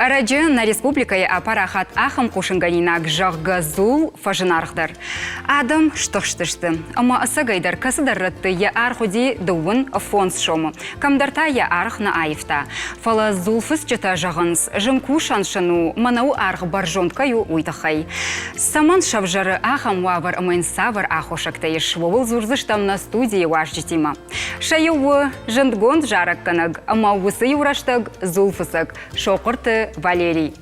Арачы на республикае апарахат ахам кушынганинак жағгазул фажынарғдар. Адам штықштышты. Ама асагайдар касыдарратты я архуди дуын фонс шому. Камдарта я арх на айфта. Фала зулфыс чыта жағынс. Жымку шаншану манау арх баржонткаю уйтахай. Саман шавжары ахам вавар амайн савар ахошактай швовыл зурзыштам на студии важжитима. Шайуы жындгонд жаракканаг, ама высы юраштаг зулфысак. Шоқырты Валерий.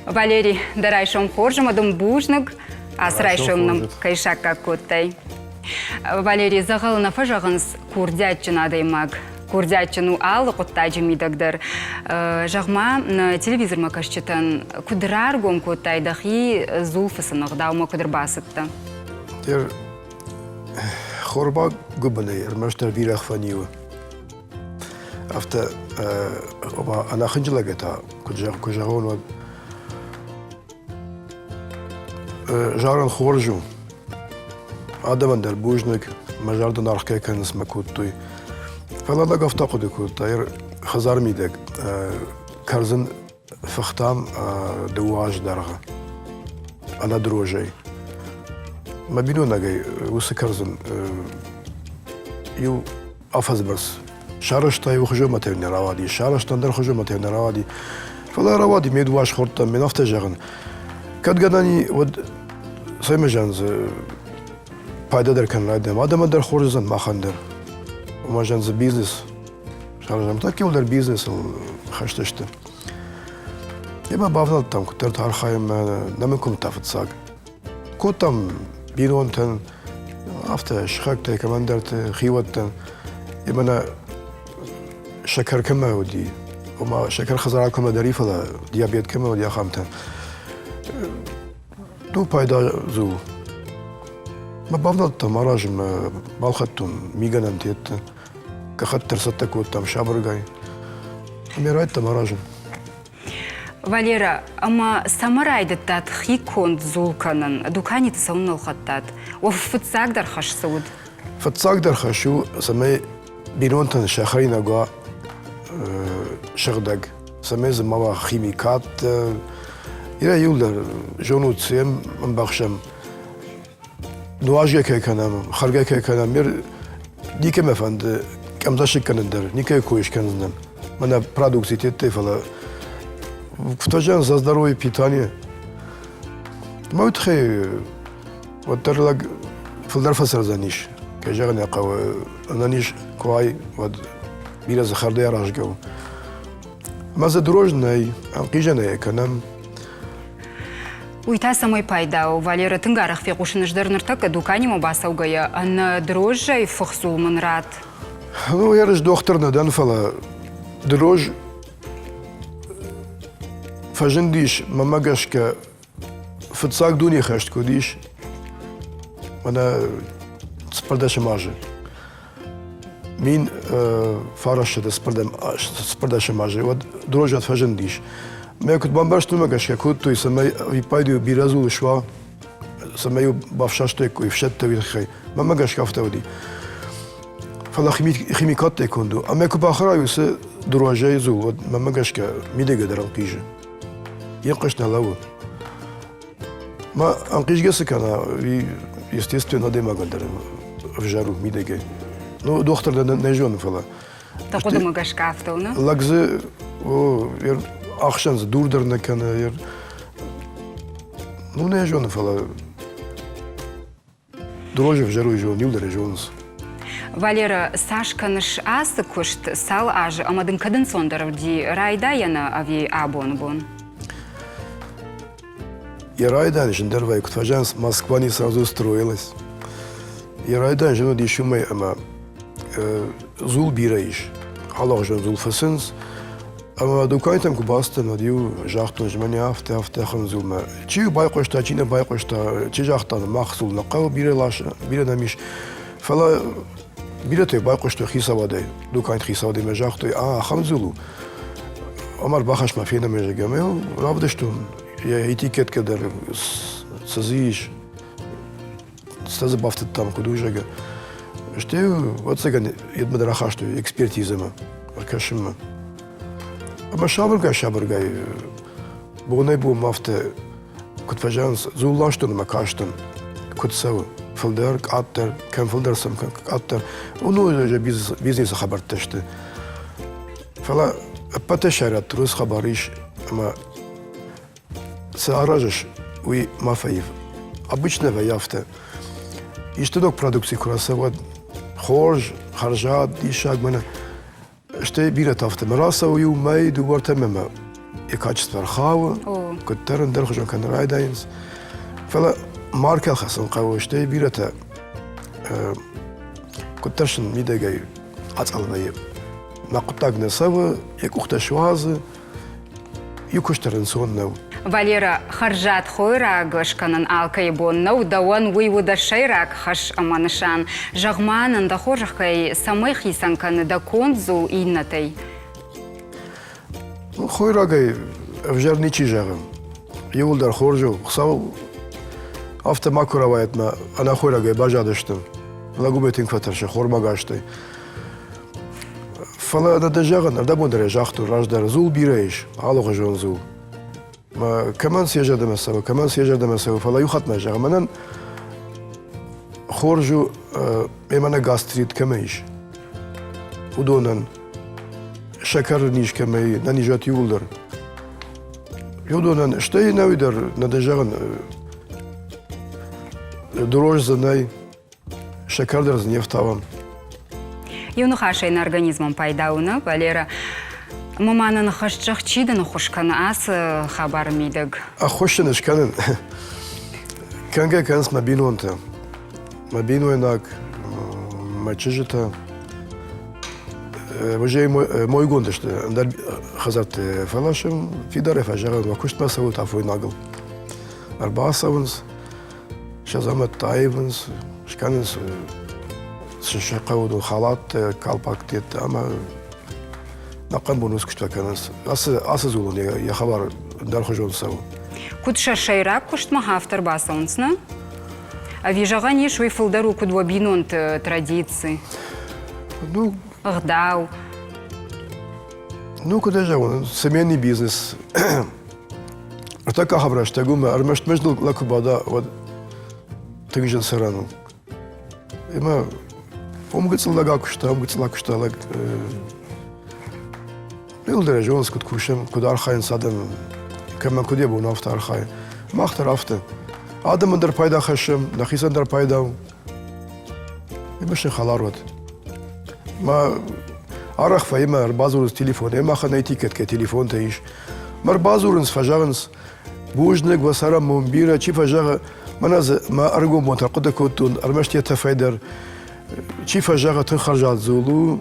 Валерий, дарайшом хоржым адым бужныг, асырайшымным кайшакка коттай. Валерий, зағалына фажағынс курдятчын адаймаг. Курдятчыну алы қоттайжы мидагдыр. Жағма на телевизор макашчытын кудраргом коттайдахи зулфысынық даума кудр басытты. Хорба губаны, ермаштар вирах фанивы. Афта она хынжыла гета кужагон жаран хоржу адамандар бужник мажардан архка каныс макуттуй фалада гафта куды кутайр хазар мидек карзын фахтам дуаж дарга она дрожей мабину нагай усы карзын ю афазбарс شارشتای و خجومت نروادی، شارشتان در خجومت نروادی، فلا روادی میدواش خورتم من افت جگن. کدگدانی ود سیمجانز پایده در کن رایدم. آدم در خورزن مخندر. و ما جانز بیزنس شارجم تا کیول در بیزنس خشتشته. یه ما باور دارم که در تارخایم نمیکنم تفت ساگ. کتم بیرون تن افت شخک کمان در خیوت تن. یه من شکر کم ودی و ما شکر خزرال کم داری فلا دیابت کم ودی خامتن دو پایدا زو ما بافضل مراجم بالختون میگنم تیت که خطر ستکوتم شابرگای میراید مراجم Валера, ама самарайдыттат хиконд зулканын дукани тысаунал хаттат. О фыцагдар хаш сауд. فتصاقدر خشو سمي بيرونتن شاخرين اقوا شغدق سمي زموا خيميكات إلا يولر جونو تسيم من بخشم نواجه كيكنام خرجه كيكنام مير ديك مفند كم داشك كندر نيكي كويش كنزنم منا продуктивитет فلا فتجان за здоровье питание ما يتخي وترلق فلدر فسر زنيش كجاغني قوي أنانيش كواي ود بيلا زخردي راجعو ما زدروجناي أنقيجناي كنام Уйта самой пайдау, Валера тынгарах фе кушыныждар ныртак дукани мобасаугая, ан дрожжай фахсул манрат. Ну, я раж доктор надан фала дрож фажендиш мамагашка фцак дуни хашт кодиш она спардаш маже. Мин фарашда спардаш маже. Вот дрожжат фажендиш. ما كنت بامبرش نماش كنت يسمى يبايدو بيرازو شوا سميو بافشاشتك ويفشت ويخي ما ماش كافتا ودي فلا خيميكات تكوندو اما كنت باخرا يس دروجاي زو ما ماش ك ميدغ درال قيجه يقشنا لو ما انقيج جسك انا естественно ديما قدر فجارو ميدغ ну доктор نجون فلا تقول ماش كافتا ونا لاغز او Ахшанз дурдер на канаер. Ну не жон фала. Дрожжи в жару жон, нилдер жонс. Валера, Сашканыш асы кушт сал аж амадын кадын сондаров ди райда яна ави абон бон. И райда жендервай кутфажанс Москва не сразу строилась. И райда жену ди шумай ама зул бираиш. Аллах жон зул фасенс. اما دوکایتم که باستن و دیو جاختن جمعنی هفته خنزول ما چی بای قشتا چی نه بای قشتا چی جاختن مخصول نقاو بیره لاش بیره نمیش فلا بیره تی بای قشتا خیسا واده دوکایت خیسا واده ما جاختو خنزولو امر باخش ما فینا میشه گمیو رابدشتون یه اتیکت که در سزیش استاذ بافت там кудужага что вот сега едма драха что экспертиза ма аркашима Ama şabırgay بوني بو مافت كنت فجانس زول لاشتون ما كاشتن كنت سوي فلدر قاتر كان فلدر سم كان قاتر ونو جا بيزنس خبر تشت فلا بتشارت روز خبريش اما سأراجش وي ما فايف обычно ваяфте иштедок продукции курасавад خورج خرجات ديشاق من اشتي بيرة تافته مراسة ويو ماي دوار تماما يكاتشت برخاوة كنت ترن درخجون كان رايداينز فلا ماركة خاصن قوة اشتي بيرة كنت ترشن ميدا جاي أتقل بي ما قطاق نسوى يك أخت شوازة يكشترن سون نو Валера харжат хойрак шканан алкайбон нау дауан уйвуда шайрак хаш аманышан жагманан да хоржахкай самой хисанканы да конзу иннатай. Хойрагай вжарничи жагам. Юлдар хоржу хсау автомакуравает ма ана хойрагай бажадыштым. Лагубетин кватарша хормагаштай. Фала да жаган да бондре жахту раждар зул бирейш алога жон зул. ما كمان سيجد مسوا كمان سيجد مسوا فلا يخط مجا منن خرجوا إيمانا غاستريت كمايش ودونن شكر نيش كماي نانيجات يولدر يودونن شتي نويدر ندجاغن دروج زناي شكر درز нефтавам Юнухашайн организмом пайдауна Валера ممانن خشچخ چیدن خوشکن آس خبر میدگ. خوشنش کنن. کنگه کنس مبینون تا. مبینون نک مچجتا. وجه موی گندشت. در خزرت فلاشم في داره فجران و کشت مسئول تفوی نقل. أربعة سونس. شزامت تایونس. شکنس. شقاود خالات کالپاکتیت اما نقم بونوس كشتا كناس أس زولون يا خبر دار خجون سوا كنت شايرك كشت ما هافتر باسونسنا أفيجاني شوي فلدرو كد وبينون تراديции ну غداو ну куда же он семейный бизнес такая хабра что гума армашт между лакубада вот тыгжен сарану има помгыцл лагак что помгыцл лак что лак يقدر جونس كنت كوشم كنت أرخاين صادم كمان كنت يبون أفت أرخاين ما أختار أفت آدم من در بايدا خشم نخيسان در بايدا يمشي خلارود ما أرخ فيما ربازورز تليفون إما خنا تيكت كتليفون تعيش مر بازورنس فجاغنس بوجنك وسارة مبيرة شي فجاغ ما أرجو متقد كنتون أرمشت يتفايدر شي فجاغ تنخرجات زولو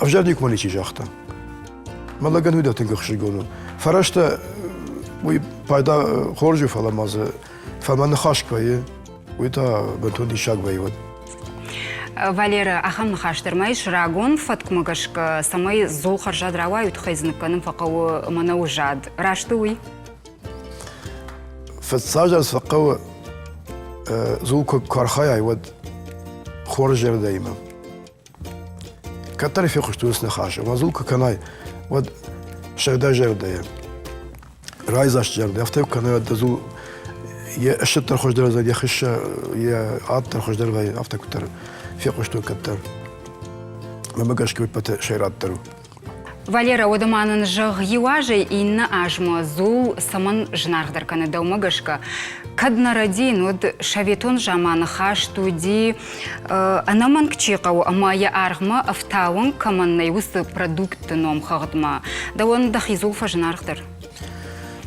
أفجرنيك مالي شي جاخته ما لقن هيدا تنقخش يقولون فرشت وي بايدا خورجو فلا مازه فما نخاش كويه ويتا بنتوني شاك بيود Валера ахам нахаштырмайш рагон фаткмагашка самай зол харжад равают хайзныканым фақау манау жад. Рашты уй? فالساجر فقوا زول كارخايا يود خورجر دايما كتر في خشتوس نخاش ما زول كناي ود شغدا جردايا رايزاش جردا افتو كناي دزول يا اشتر خوش درزا يا خش يا عطر خوش درزا افتو كتر في خشتو كتر ما بقاش كوي بتا شيرات درو Валера одаманын жыг юажы инна ажма зул саман жнаргдар каны даумагашка. Кадна радин од шаветон жаманы хаш туди анаман кчиқау ама я аргма автауын каманнай усы продукты ном хагдма. Да он дахи зул фа жнаргдар.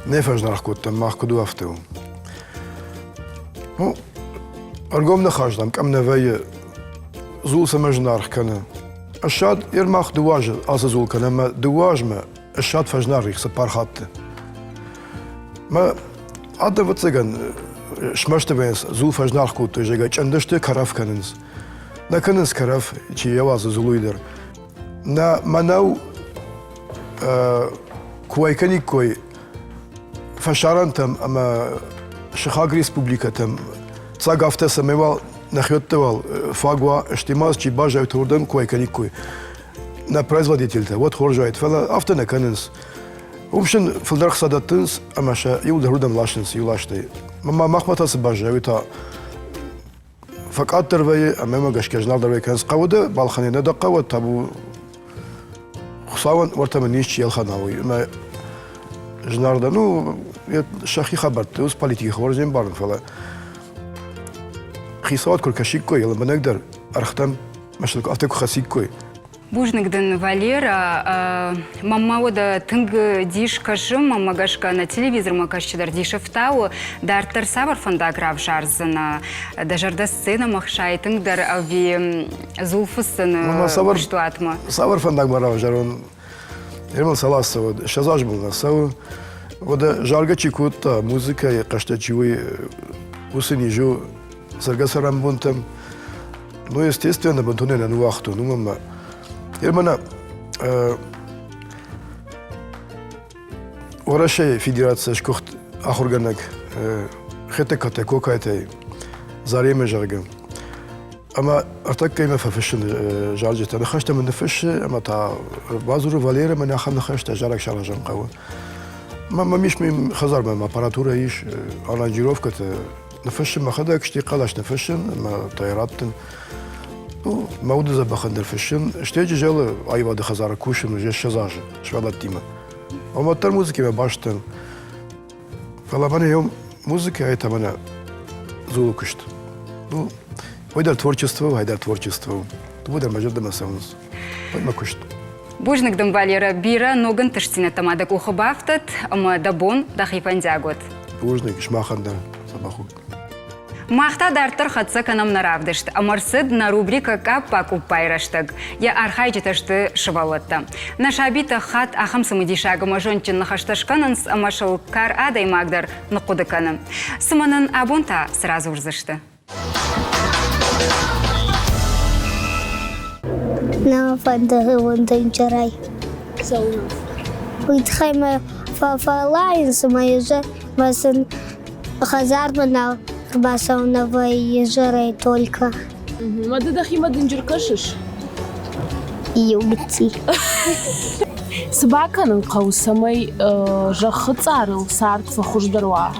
Не фа жнаргкот мах куду автау. Ну аргом нахаждам кам навай зул сама жнарг каны. الشاد يرمخ دواج أساسول كنا دواج ما الشاد فجنار يخسر بارخات ما عدا وتسجن شمشت بينس زول فجنار كوت جاي عندشت كراف كننس نا كننس كراف شيء يواز زوليدر نا مناو كوي كني كوي فشارنتم أما شخاغ ريسبوبليكتم تصاقفت سميوال نخيطوال فاقوا اشتماس چي باجا تردن كوي كني كوي نا производитель-то вот хоржает фала автона каненс ومشن في الدرخ صدتنس أما شا يود هردم لاشنس يولاشتي ما مخبطة سباجة ويتا فقط تربية أما ما قش كجنال تربية كنس قودة بالخانة ندق قود تابو خصاون ورتمنيش يلخناوي ما جنار دنو شخي خبرت وس بوليتيكي خبر زين بارن فلا خيسات كل كشيك كوي لما نقدر أرختم مشلك أفتكو خسيك كوي Бужнигден Валера, мама вода тынг диш кажым, мама гашка на телевизор макашчидар дишевтау, дартер савар фондаграф жарзана, дажарда сцена махшай тынгдар ави зулфусын штуатма. Савар фондагмарав жарон, ермал саласа вот, шазаж был на саву, вода жарга чикута, музыка и каштачивый усынижу, саргасарам бунтам, ну естественно бунтуне на нуахту, ну мама. Ермана, Орашей федерация шкохт ахурганак хетекате кокайте зареме жарган. Ама артак кайма фафишн жаржет. أنا خشت من نفش أما تا بازور فاليرا من أخذ خشت جارك شارجان قوة. ما مش من خزار ما أباراتورة إيش أرانجيروفكة نفش ما خدا كشتي قلاش نفشن ما طيارات موضوع زبخن در فشن اشتيجي جل أيوة ده خزارة كوشن وجه شزاج شوالات تيمة أما تر موسيقى باشتن فلا من يوم موسيقى هاي تمنا زولو كشت ну هيدا творчество هيدا творчество تبودر مجرد ما سونز ما كشت Бужнигден Валера бира ноган тыштине тамадак ухабафтат, ама дабон дахипан дягот. Бужник шмаханда сабаху. Махта дартар хатса канам наравдышт, амарсыд на рубрика капа купайраштаг. Я архайджиташты шывалатта. Наша обита хат ахам самыдишага мажончин нахашташкананс, амашал кар адай магдар нақудыканы. Сыманын абонта сразу урзышты. На фандаги вантанчарай. Уитхайма фафалайнс майже масын хазармана басауновой ежерой только. Мадыдахи мадынжыркашыш. Югти. Собаканың қаусамай жақы царыл сарт фахуждарва.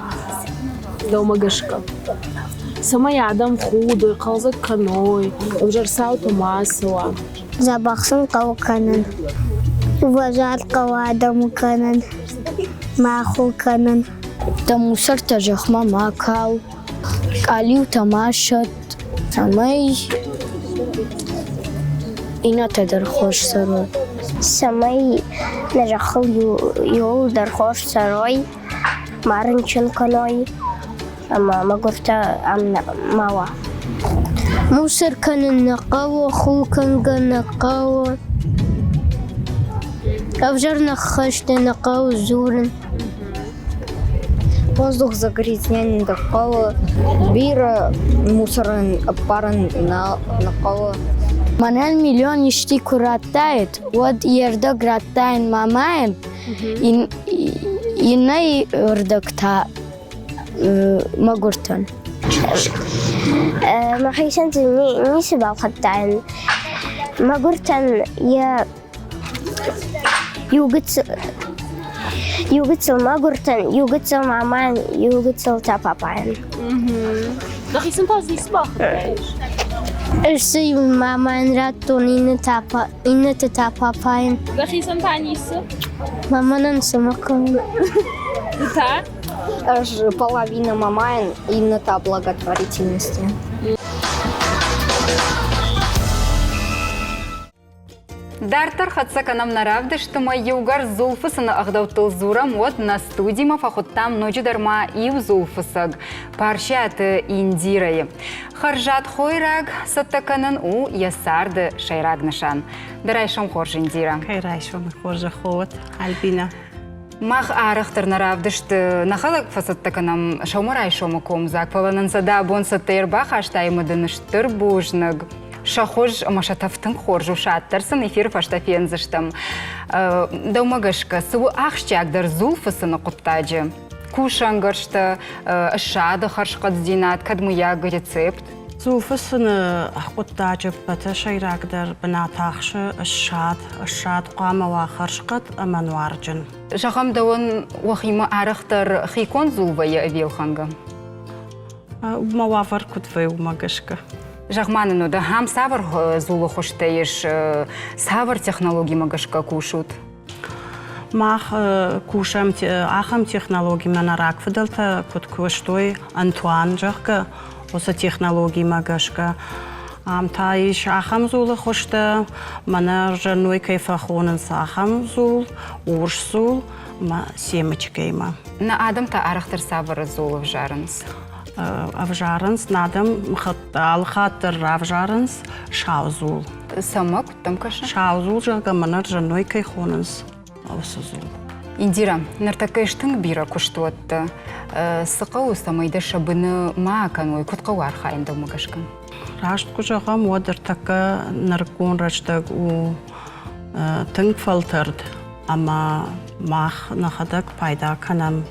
Доумагашка. Самай адам худой, қалзак каной, обжарсау томасова. Забахсын кауканын. Уважар каладам канын. Маху канын. Та мусор та жахма макал. Калиу тамашат. Самай ина та дархош сарой. Самай нажахыл юл дархош сарой. Марынчын каной. Ама магурта мава. Мусор канын нақауа, хул канга нақауа. Обжар нахашты нақауа зурын. Воздух загрязнен нақауа. Бира мусорын апаран нақауа. Манан миллион ишти кураттает, вот ерда граттайн мамаем, инай ердакта магуртан. محيشان نسبة الخطان ما قلتن يا يوجد ما قلتن يوجد مامان يوجد تابابان Дахи симпазни сбах. Ирси маман раттон инна тапапаем. Дахи симпанисы. Маманан самакан. Да? Аж половина мамаин именно та благотворительности. Дартар хатса канам наравдышты ма югар зулфысыны ағдаутыл зурам от на студима фахуттам ночидарма ив зулфысыг. Паршаты индирайы. Харжат хойраг саттаканын у ясарды шайраг нышан. Дарайшам хорж индира. Хайрайшам хоржа ход, Альбина. Мах арықтыр наравдышты нахалак фасаттаканам шаумарай шома комзак. Паланансада бон саттайрбах аштаймыдыныштыр бужныг. Шахож машатафтың хоржу шаттарсын эфир фаштафензыштым. Даумагашка, сыву ахшчагдар зулфысыны құттаджы. Кушангаршты, шады харшқадздинат, кадмыяғы рецепт. زولفسن أخوت داجب بتشي راقدر بناتاخش الشاد قام واخرشقت أمان وارجن Жағам дауын уақима арықтар хикон зулвая авилханга. موافر كتفي ومقشكة Жағманын ода хам савар зулы хоштайыш савар технологии магашка кушут. ماخ كوشم آخم تكنولوجي من راك فضلت كنت كوشتوي أنتوان جهك وس تكنولوجي ماجشك تايش آخم زول خوشته من جنوي كيف خونن ساخم زول ورش زول ما سيمش كيما На адам та арықтар савар зулы в жарынс. أفجارنس نادم خاطر أفجارنس شاو زول Самак там каша. شاو زول جهك من جنوي كي خوننس أوس زول Индира, нартакайштың бира куштуатты. Сықау самайда шабыны мааканой кутқауар хайында магашкан. راشت كجاها مودر تكا نركون رشتك و تنك فلترد أما ماخ نخدك بايدا كنام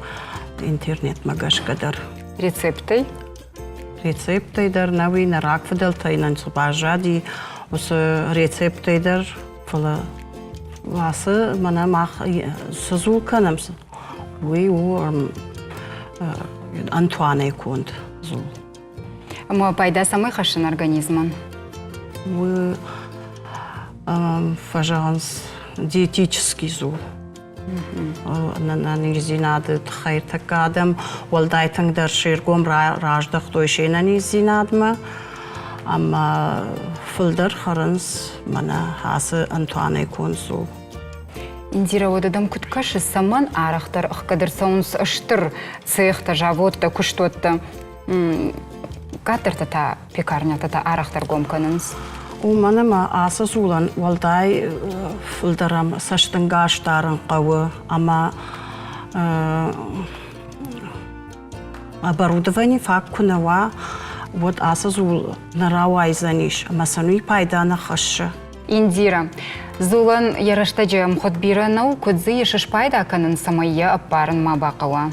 إنترنت مجاش قدر Рецепты. ريسيبتي در نوي نراك فدلتي ننصبع جادي وس ريسيبتي در فلا واسه منا ماخ سزول كنام وي و أنتواني كوند زول Ама пайда самый хашын организман. و فجانس диетический зул. Нанези надо тхайр такадам, валдайтанг дар ширгом раждах дойше нанези надма, ама филдер харанс мана хасы Антуане кон зул. Индира одадам куткаши саман арахтар ахкадыр саунс аштыр цехта заводта куштотта. Катырта та пекарнята та арахтар гомканынс. У мана ма аса зулан валдай филдерам саштынгаштарын қауы, ама оборудование факт кунава вот аса зул наравай заниш, ама сануй пайда на хашы. Индира, зулан яраштаджам ходбира нау кудзы ешиш пайда канын самайя аппарын мабақала.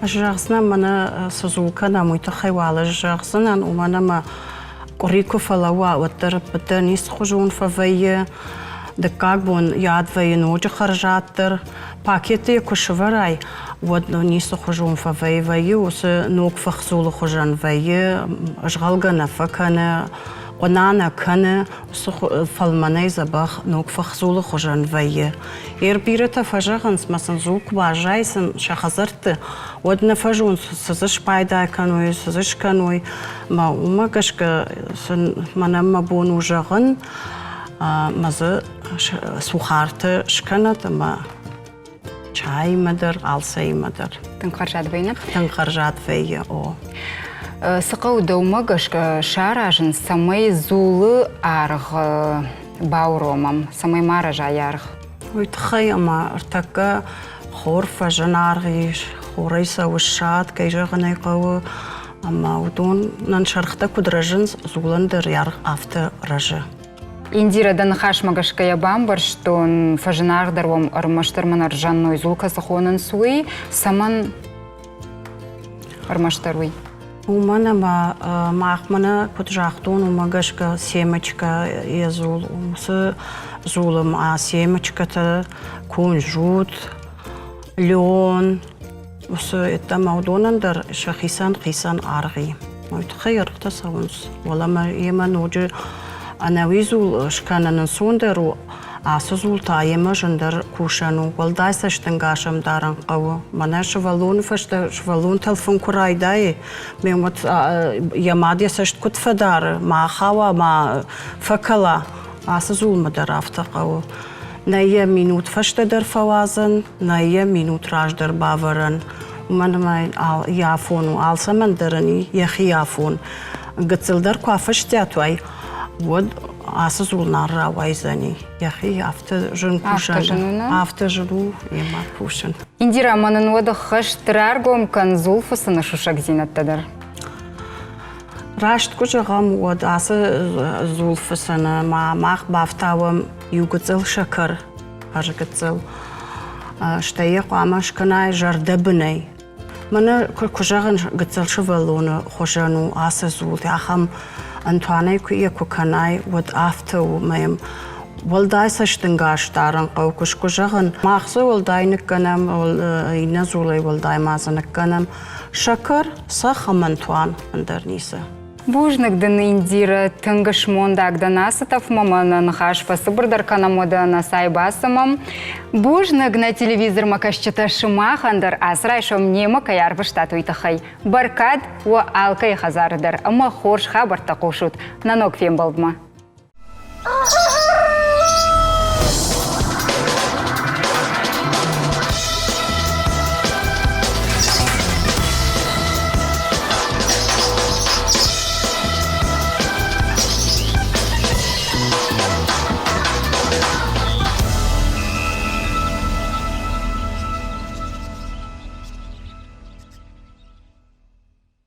Жахсна мана сазулка на муйта хайвала жахсна у мана ма корико фалава ватар патанис хожун фавая да как бон ядвая ночи харжатер пакеты кушварай вот нис хожун фавая вая ус нок фахзул хожан вая ажгалгана факана قنانا كنا فالماني زباخ نوك فخزول خجان ويه بيرتا فجاغنس مثلا زوك باجايسن شخزرت ودنا فجون سزش بايدا كانوي سزش كانوي ما وما كشك منا ما بونو جاغن مزه سوخارت شكنت ما چای مدر алсай مدر Тынқаржат бейна. تنخرجات ويه او Сықау даумагашка шаражын самай зулы арғы бауромам, самай маража ярғы. ويتخي أما ارتكا خورفة جنارغيش خوريسا والشاد كي جغني قوة أما ودون ننشرختا كدرجنز زولندر يارغ أفتا رجا Индира данхаш магашка ябамбар, что фажинар дарвом армаштарман аржанной зулка сахонан суи, саман армаштаруй. ومانا ما ماخمنا كدجاختون وماغشكا سيمچكا يزول ومس زول مع سيمچكا كون جود لون وس التمودون در شخيسان قيسان عرغي ما يتخير تصونس ولا ما يما نوجي أنا ويزول شكانا نسوندرو أسزول تايما جندر كوشانو والدايسا شتنغاشم دارن قوة مانا شوالون فشت شوالون تلفون كراي داي ميمت يمادي سشت كت فدار ما خوا ما فكلا أسزول مدرافتا قوة نايا مينوت فشت در فوازن نايا مينوت راج در باورن ومن ما يافون وعالسا من درني يخي يافون قتل در كوافشتاتوي ود أسزول نارا وايزاني يا أخي أفتر جن كوشان أفتر جنو يما كوشان Индира манын ода хаш траргом кан зулфасына шушак зинат тадар. راشت كوجغام ود أس زولفسنا ما ماخ بافتاوم يوجتل شكر هرجتل شتايق وامش كناي جردبني Мене кожен гцелше велоне хожену асе зулти, ахам Антуане куя куканай вот авту мем. Волдай саштынгаш таран каукуш кожен. Махсы волдай никанам, ина зулай волдай маза никанам. Шакар сахам Антуан андерниса. Бужник Индира тынгыш мондак данасытов маманын хашпасы бұрдаркана модана сайбасымам. Бужник на телевизор макашчыта шымахандар асрай шомнема каяр выштат уйтахай. Баркад уа алкай хазардар, ама хорш хабарта кушут. Нанок фем балдма.